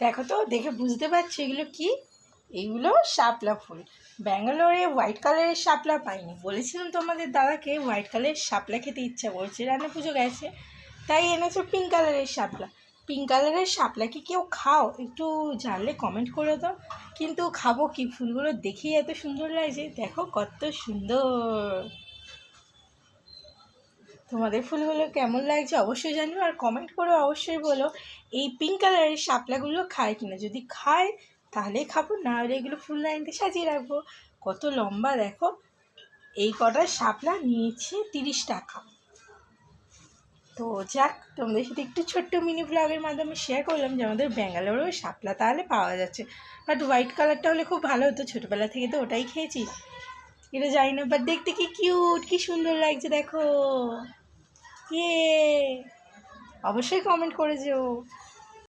দেখো তো, দেখে বুঝতে পারছি এগুলো কি? এইগুলো শাপলা ফুল। ব্যাঙ্গালোরে হোয়াইট কালারের শাপলা পাইনি, বলেছিলাম তোমাদের দাদাকে হোয়াইট কালারের শাপলা খেতে ইচ্ছা করছে, রান্না পুজো গেছে, তাই এনেছো পিঙ্ক কালারের শাপলা। পিঙ্ক কালারের শাপলা কি কেউ খাও? একটু জানলে কমেন্ট করে দাও। কিন্তু খাবো কি, ফুলগুলো দেখেই এত সুন্দর লাগছে, দেখো কত সুন্দর। তোমাদের ফুলগুলো কেমন লাগছে অবশ্যই জানিও, আর কমেন্ট করে অবশ্যই বলো এই পিঙ্ক কালারের শাপলাগুলো খায় কিনা। যদি খায় তাহলেই খাবো, না হলে এগুলো ফুল লাইনতে সাজিয়ে রাখবো। কত লম্বা দেখো। এই কটা শাপলা নিয়েছে 30 টাকা। তো যাক, তোমাদের সাথে একটু ছোট্ট মিনি ব্লগের মাধ্যমে শেয়ার করলাম যে আমাদের ব্যাঙ্গালোরেও শাপলা তাহলে পাওয়া যাচ্ছে। বাট হোয়াইট কালারটা হলে খুব ভালো হতো, ছোটোবেলা থেকে তো ওটাই খেয়েছি। এটা জানি না, বাট দেখতে কি কিউট, কি সুন্দর লাগছে দেখো। ইয়ে, অবশ্যই কমেন্ট করে যেও।